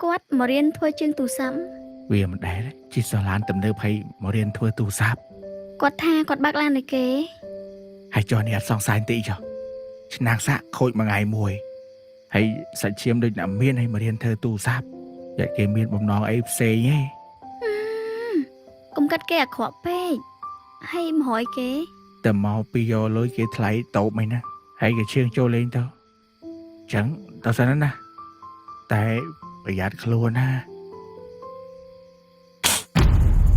Quát mà riêng thôi trên tù sắm. Vì mình để đấy, chỉ sợ lan tầm nơi phải mà riêng thua tu sáp. Quát tha quát bác lan này kế. Hay cho nè song sai tí cho. Nàng xạ khôi mà ngày mùi. Hay sẽ chiếm đôi nằm miên hay mà riêng thơ tu sáp. Vậy kì miên bông nón AFC nhé. Cũng cắt kẻ khó bê. Hay mà hỏi kế. Tầm mau pi vô lối kia thấy tổ mày nè. Hay cái chương trôi lên tao. Chẳng, tao sao nó nè. Tại bây giờ luôn ha.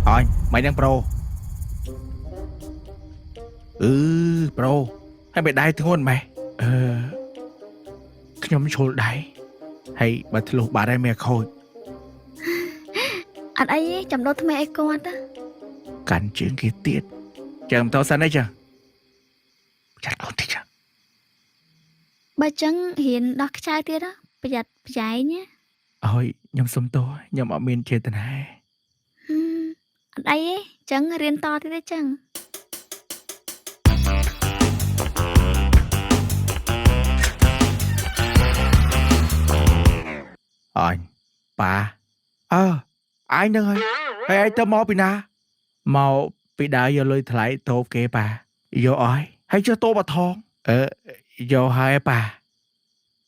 Thôi, mày đang pro. Pro. Hay mày đai thương hôn mày. Nhóm chôl đáy. Hay bà thử lục bà đây mẹ khôi. Anh ấy chầm đâu thơ mẹ con á. Cắn chuyện kia tiết. Chẳng tao sẵn đấy chẳng. Chặt con thích chẳng. Bà chẳng hiện đọc trai tiết á. Bà giặt trái nhé. Ôi, nhóm sống tôi. Nhóm ở miền trên tầng hai. Anh ấy chẳng riêng to thế đấy chẳng. Anh, bà. Anh nâng ơi. Hay ai tao mau bị na. Mau bị đá vô lôi thải tốt kê bà. Vô ơi, hay cho tôi bà thong. Vô hai bà.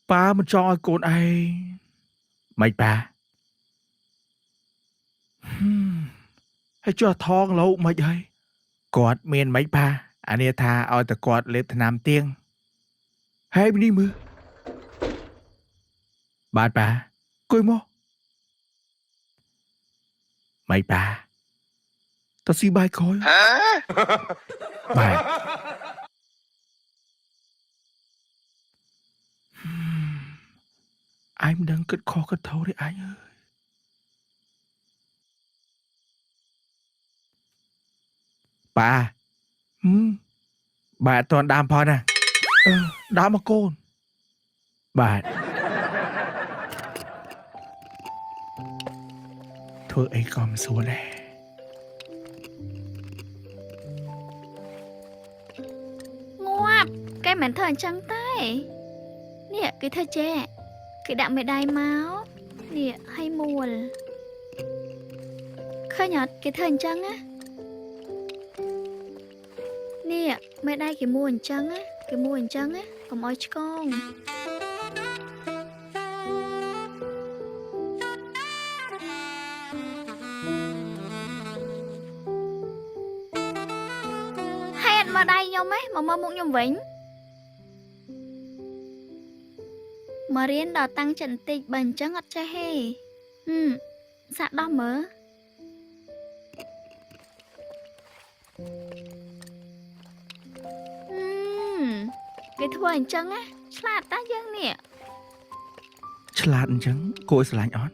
Bà mình cho ai con ai. Mày bà. Hay cho thong lâu mày ơi. Quạt miền mấy bà. Anh ấy tha ôi ta quạt lếp thà nam tiên. Hay mình đi mưa. Bà. Coi mô. Mày bà. Tao xin bài coi. Bà. Anh đang cất khó cất thấu đấy anh ơi. Bà. Bà toàn đàm phò nè. Đàm mà con. Bà. Thôi ấy con xuống nè. Ngoạp. Cái mảnh thần trắng tay. Nè cái thơ trẻ. Cái đạm mẹ đai máu. Nè hay mùa. Khơi nhọt cái thần trắng á. Nè mẹ đai cái mùa trắng á. Cái mùa trắng á. Còn ôi chứ con. Hay anh mà đai nhau mấy. Mà mơ mụn nhung vĩnh. Mà riêng đỏ tăng trận tịch bần trắng ngọt cha hề. Sạc đó mớ. Cái thua anh trắng á. Slạt ta dân nè. Slạt anh trắng. Cô ấy slạt ón.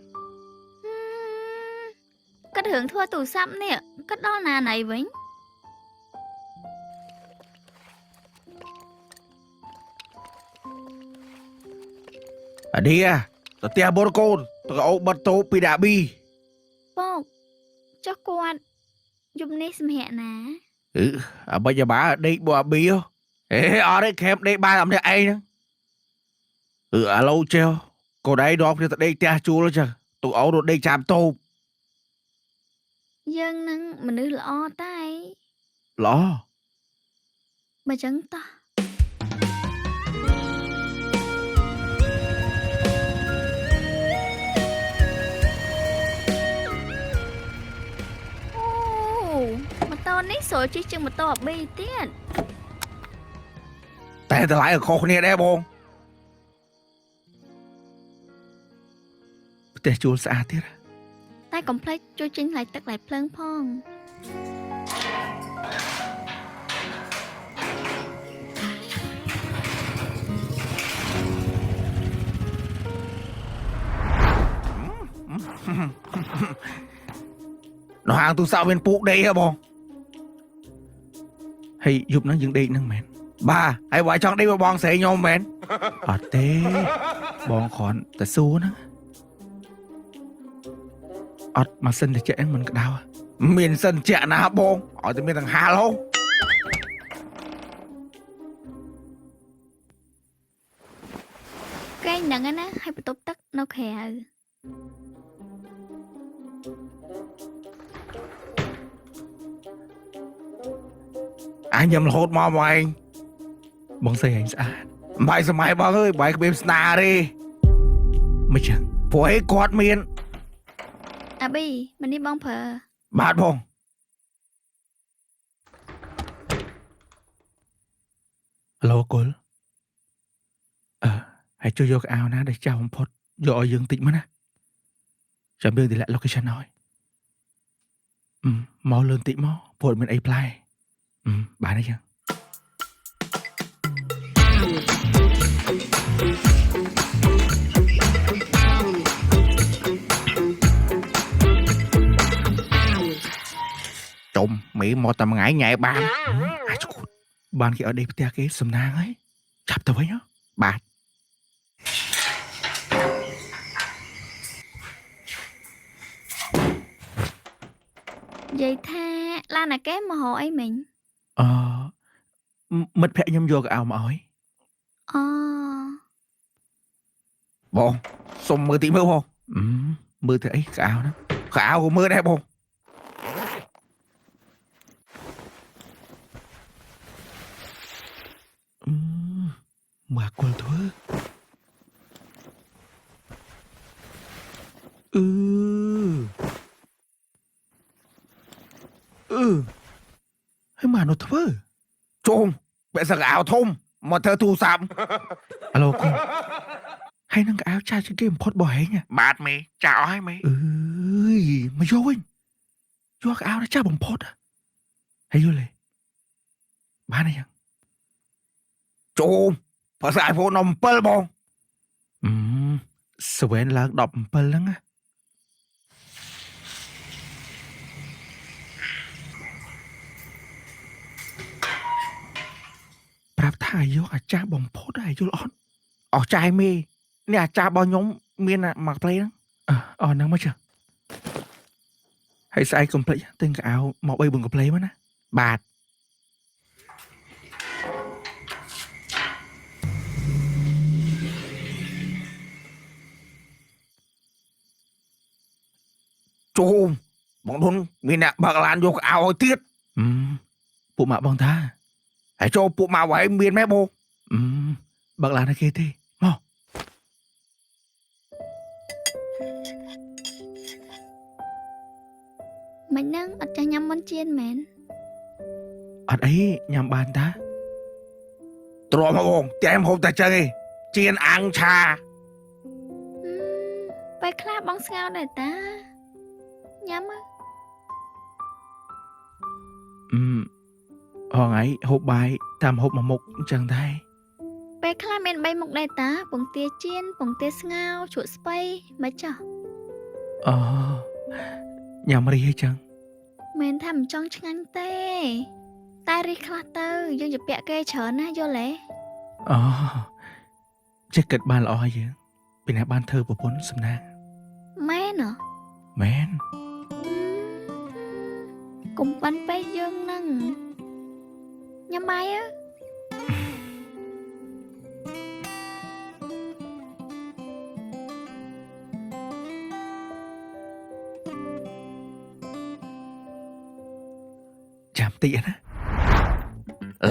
Cất hưởng thua tủ xăm nè. Cất đó nà này vĩnh. Đi à. Tao tia bố con. Tao ấu bật tố bị đạ bi. Bốc. Cho quạt. Dùng nê xâm hẹ ná. Bây giờ bà ở đây bố bi không? Ở đây kẹp đây ba làm thế ai nữa. Lâu treo. Cô đấy đó thì tao đây tia chú đó chứ. Tụi ấu đồ đây chạm tô. Dân nâng mà nữ lọ tay. Lọ. Mà chẳng to. Mà to nít sổ chứ chừng mà to bi tiết. Tại tao lại ở khó khăn đây bông. Để chú xa tiết. Tai complex chú chính lại tất lại plâng phong. Nó hàng tu sao bên phụ đây hả bông? Hay giúp nó dựng đi nâng mẹn. Bà, hãy bỏ chọn đi mà bong xế nhau mẹn. Tế. Bong khỏn ta xua nó. Mà sân thì chạy mình cái đau. Miền sân chạy nào bông. Ở từ miền thằng Hà luôn. Cái nặng á hay bị tốt tắc nó khè. anh nhầm là hốt mò mày bóng xây anh xã mày sao mày bóng ơi mày bếm sna đi mày chẳng phụ ấy quạt miên អាប៊ីមិននេះបងប្រើ បាទបងឡូកុលហើយជួយយកអាវណាដែលចាស់បំផុតយកឲ្យយើងតិចមកណាចាំយើងទម្លាក់ location ឲ្យមកលឿនតិចមកព្រោះមានអីផ្លែបានទេចឹងចុំមីមកតែមួយថ្ងៃញ៉ែបានអាចឈួតបានគេឲ្យដេកផ្ទះគេសំណាងហើយចាប់ទៅវិញហ៎បាទ និយាយថាឡានអាកែមករកអីមិញ មិត្តភក្តិខ្ញុំយកអាវមកឲ្យ អូ បងសុំមើលតិចមើលបងមើលទៅអីកៅណាកៅក៏មើលដែរបងមកគល់ធ្វើហើយមកនោះធ្វើជុំបែសកៅធំមកធ្វើទូរស័ព្ទអាឡូគូហើយនឹងកៅចាស់ជាងគេបំផុតរបស់ហែងបាទមេចាស់អស់ហើយមេមកយកវិញយកកៅចាស់បំផុតហើយយល់ទេបានហើយជុំភាសា iPhone 17បងស្វែងឡើង17ហ្នឹងណាប្រាប់ថាយកអាចារ្យបំផុតហើយយល់អត់អស់ចាយមេនេះអាចារ្យរបស់ខ្ញុំមានមកផ្លេហ្នឹងអស់ហ្នឹងមកចាហើយស្អែកកុំភ្លេចទិញកៅអៅមក3 4កុំភ្លេចមកណាបាទជុំបងធុនមានអ្នកបើកឡានយកកៅអៅឲ្យទៀតពួកម៉ាក់បងតាហើយចូលពួកម៉ាក់វ៉ៃមានមែនបងបើកឡានឲ្យគេទេមក មិនហ្នឹងអត់ចាស់ញ៉ាំមុនជៀនមែន អត់អីញ៉ាំបានតាទ្រាំមកបងតែមហូបតែចឹងឯងជៀនអាំងឆា ពេលខ្លះបងស្ងោរដែរតាញ៉ាំមកហងឯងហូបបាយតាមហូបមួយមុខអញ្ចឹងដែរ ពេលខ្លះមាន3មុខដែរតាពងទាជៀនពងទាស្ងោរជ្រក់ស្ពៃមិនចោះ ញ៉ាំរីអីចឹង មែនថាមិនចង់ឆ្ងាញ់ទេតែរីខ្លះទៅយើងជាពាក់គេច្រើនណាយល់ទេ ចេះគិតបានល្អហើយយើងពីណាបានធ្វើប្រពន្ធសំណាង មែនហ៎ មែន កុំបានពេកយើងហ្នឹងញ៉ាំបាយអើ ចាំតិចណា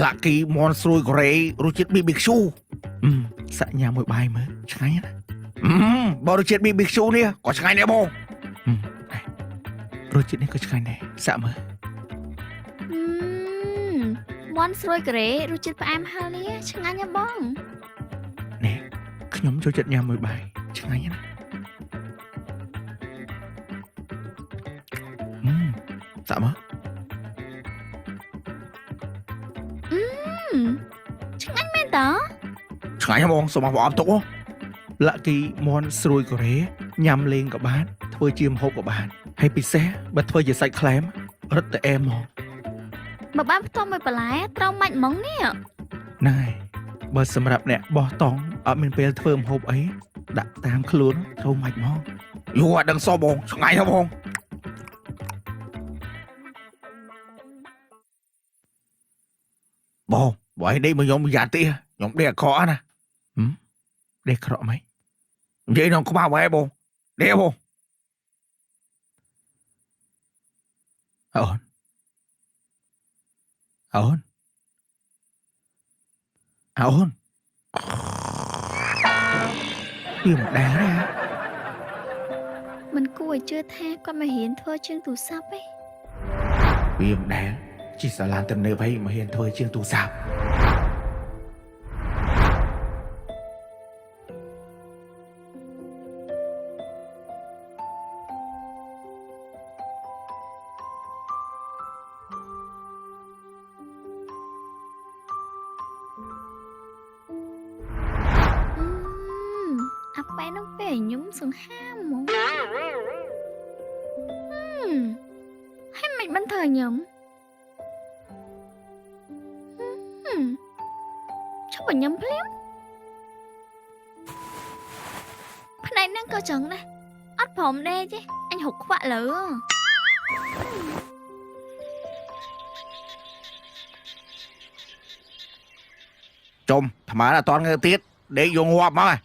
Lucky មន់ស្រួយកូរ៉េរសជាតិ BBQ សាក់ញ៉ាំមួយបាយមើលឆ្ងាញ់ណាបើរសជាតិ BBQ នេះក៏ឆ្ងាញ់ដែរបងរសជាតិនេះក៏ឆ្ងាញ់ដែរសាក់មើល មន់ស្រួយកូរ៉េរសជាតិផ្អែមហឹរនេះឆ្ងាញ់ណាស់បង នេះខ្ញុំចូលចិត្តញ៉ាំមួយបាយឆ្ងាញ់ណាសាក់មើល ឆ្ងាញ់មែនតើ ឆ្ងាញ់ហ្មងសូមអរគុណទុក Lucky មន់ស្រួយកូរ៉េញ៉ាំលេងក៏បានធ្វើជាម្ហូបក៏បានហើយពិសេសបើធ្វើជាសាច់ខ្លែមរឹតតែអែមហ្មង បើបានផ្ទុំមួយបន្លែត្រូវមាច់ហ្មងនេះ ហ្នឹងហើយបើសម្រាប់អ្នកបោះតង់អត់មានពេលធ្វើម្ហូបអីដាក់តាមខ្លួនត្រូវមាច់ហ្មងយូរអត់ដឹងសោះបងឆ្ងាញ់ហ៎បងបងបើឯងដេកមកខ្ញុំយ៉ាទេខ្ញុំដេកអក្រក់ណាដេកក្រក់មិននិយាយក្នុងក្បាលវ៉ែបងដេកបងអូន អូនវាមិនដែរទេ មិនគួរឲ្យជឿថាគាត់មករៀនធ្វើជាងទូរស័ព្ទទេ វាមិនដែរជិះសាឡានទំនើបហើយមកហ៊ានធ្វើជាងទូរស័ព្ទ អាប៉ែនោះពេលខ្ញុំសង្ហាមហ្មងហើយមិនបានធ្វើខ្ញុំឈប់ញ៉ាំភ្លាមផ្នែកហ្នឹងក៏ចឹងដែរអត់ព្រមដែរទេអញហុកខ្វាក់លើ ចុំថ្មអត់តន់ងើទៀតដេកយងងាប់មក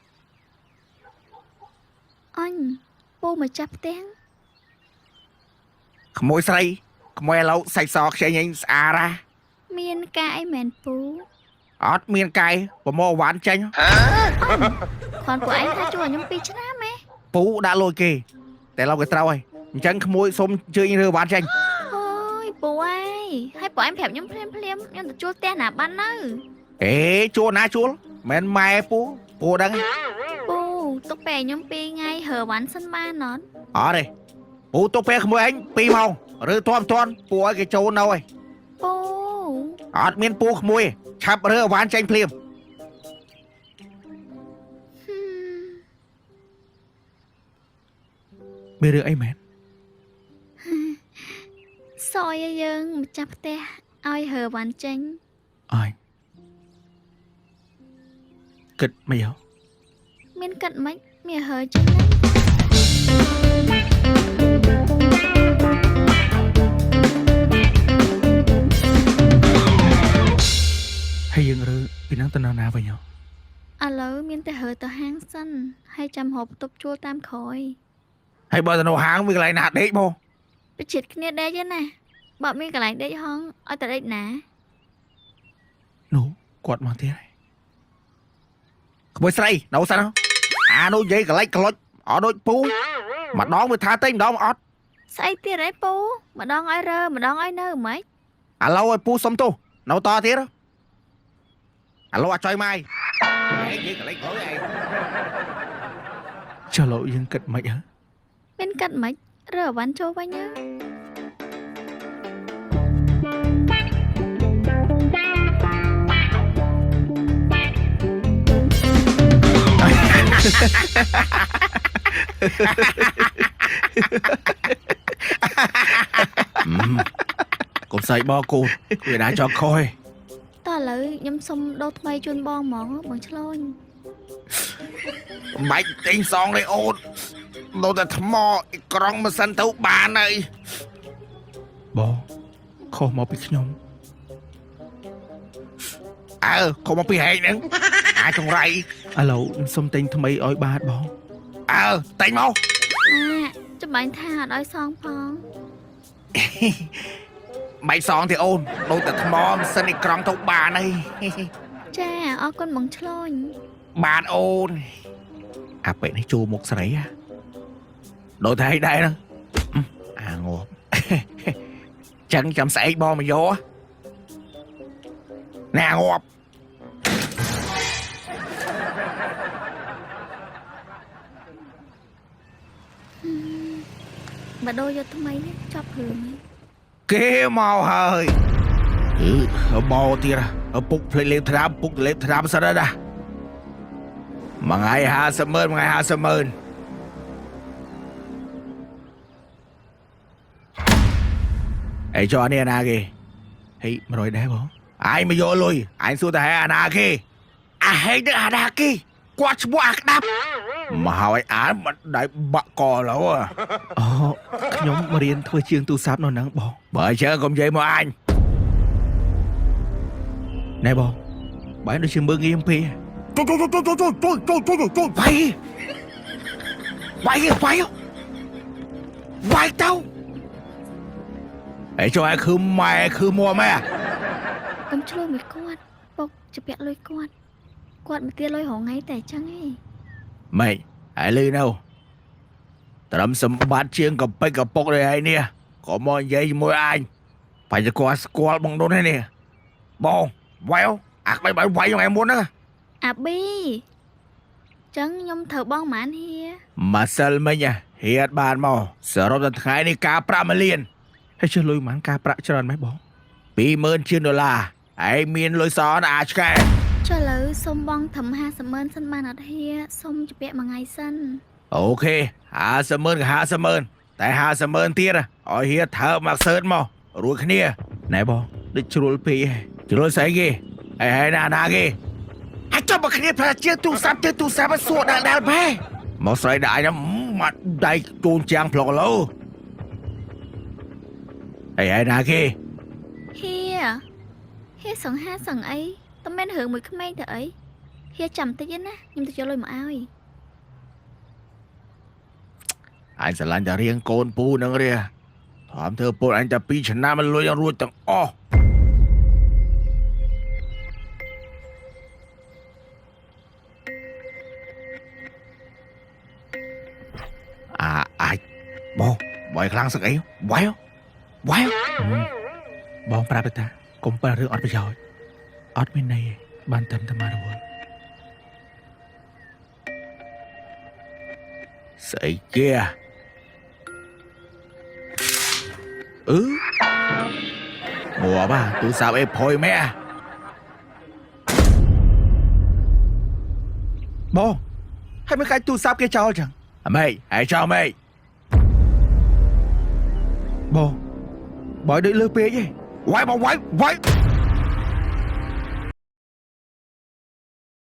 អញពូមកចាប់ផ្ទាំង ក្មួយស្រីក្មួយឥឡូវសាច់សខ្ចីញស្អាតណា មានការអីមែនពូ អត់មានកាយប្រមោវ៉ាន់ចេញ គ្រាន់ពួកឯងថាជួយខ្ញុំ2ឆ្នាំហ៎ ពូដាក់លុយគេតែឡូវគេត្រូវហើយអញ្ចឹងក្មួយសុំជើញរើវ៉ាន់ចេញ អូយពូអើយហើយពួកឯងប្រាប់ខ្ញុំភ្លាមខ្ញុំទៅជួលផ្ទះណាបាននៅ អេជួលណាជួលមិនម៉ែពូពូដឹង ពូទុកពេលខ្ញុំ2ថ្ងៃហើវ៉ាន់សិនបានអត់ អត់ទេពូទុកពេលក្មួយឯង2ម៉ោងឬទាន់ពូឲ្យគេចូលនៅហើយ ពូ អត់មានពូក្មួយឆាប់រើវ៉ាន់ចេញភ្លាមមានរឿងអីមែន សយឲ្យយើងម្ចាស់ផ្ទះឲ្យហើវ៉ាន់ចេញ អញគិតមិនយោ មានកាត់មិនមានហើចេញណា ហើយយើងរើពីនឹងទៅណាវិញយោ ឥឡូវមានតែហើទៅហាងសិនហើយចាំហូបបន្ទប់ជួលតាមក្រោយ ហើយបើទៅនៅហាងមានកន្លែងណាដេកមក បច្ចិតគ្នាដេកទេណាបើមានកន្លែងដេកហងឲ្យតែដេកណា នោះគាត់មកទៀតហើយក្មួយស្រីនៅសិនអានោះនិយាយកលិចក្លុចអត់ដូចពូម្ដងវាថាតែម្ដងអត់ ស្អីទៀតហីពូម្ដងឲ្យរើម្ដងឲ្យនៅហ្មង ឥឡូវឲ្យពូសុំទោសនៅតទៀតឥឡូវអាចចុយម៉ៃនិយាយកលិចក្លុចឯងចុះលោកយើងគិតមិនហ៎ មានកាត់មិនរើអវ៉ាន់ចូលវិញណា កុំស្អីបងគូវាđã cho coi តោះឥឡូវខ្ញុំសុំដូរថ្មីជូនបងហ្មងបងឆ្លូន បាច់ទិញសងនេះអូនដូរតែថ្មក្រង់មិនសិនទៅបានហើយបងខុសមកពីខ្ញុំខុសមកពីហែងហ្នឹងអាចចង្រៃឥឡូវសុំទិញថ្មីឲ្យបាទបងទិញមក ចាំបាញ់ថាអត់ឲ្យសងផង បាច់សងទេអូនដូរតែថ្មមិនសិននេះក្រង់ទៅបានហើយ ចាអរគុណបងឆ្លូន បានអូនអាពេកនេះជួមុខស្រីដូចតែឯងដែរហ្នឹងអាងាប់ចឹងចាំស្អែកបងមកយកណែអាងាប់ បើដូរយកថ្មីនេះចប់រឿង គេមកហើយបងទៀតពុកភ្លេចលេខត្រាំពុកលេខត្រាំសិនណាមួយថ្ងៃ50,000មួយថ្ងៃ50,000អីចុះនេះអាណាគេហេ100ដែរបងអញមកយកលុយអញសួរតែហេអាណាគេអាហេទៅអាណាគេគាត់ឈ្មោះអាក្តាប់មកហើយអានមិនដៃបាក់កឡូវអូខ្ញុំមករៀនធ្វើជាងទូរស័ព្ទនៅហ្នឹងបងបើអញ្ចឹងកុំនិយាយមកអញណែបងបែរដូចជាមើងងាយអំពីវាយទៅអីចុះឯងគឺម៉ែគឺមួម៉ែ កុំឆ្លោះមួយគាត់ពុក จะเปียลอยกวาดมาเตี้ยลอยหงไงแต่จังไง Mày hãy lên đâu Tầm sầm bát chiêng cặp bay cặp bọc này hay nè Có mọi giấy môi anh Phải cho qua squat bằng đôn hay nè Bò Quéo Ác bay bay quay cho em muốn á អាប៊ីចឹងខ្ញុំត្រូវបងម៉ានហៀ Mà sân mấy nha Hiệt bàn màu Sở rộp thật khái này cá pra mà liền Hay chưa lùi mán cá pra cho lần mấy bó Bí mơn chiên đô la Hãy miên lùi xó nà chứ kè ចុះឥឡូវសុំបងធ្វើ50,000សិនបានអត់ហៀសុំជពាក់មួយថ្ងៃសិន Ok 50,000 50,000 Tại 50,000 tiết à Ở hiệt thở mặc sơn màu Rùi khá nia Này bó Đích chú rùi phí Chú rùi sấy ghê Ê nà ghê Hãy cho bà khá nia phải chiếc tu sắp Mà sụa đàn đàn bè Mà xoay đại nó Mặt đầy trôn trang phlộ lâu Ê nà ghê ហៀសង្ហាសង្អីតមិនរឿងមួយក្មេងទៅអីហៀចាំតិចណាខ្ញុំទៅចូលលុយមកឲ្យ Anh sẽ làm cho riêng con pu nâng rìa Thỏm thơ bột anh ta pi chân nam anh lùi anh ruột tầng o Ai Bò Bòi khăn sắc ấy Quáy Bò pra bê ta Cũng pra rương ọt bây giờ ọt bên này Ban tâm tâm mà rồi Sợi kia Mùa ba tôi sao em thôi mẹ Bố Hay mấy cái tôi sao kia cho chẳng Mày hãy cho mày Bố Bói đợi lơ bê vậy Quay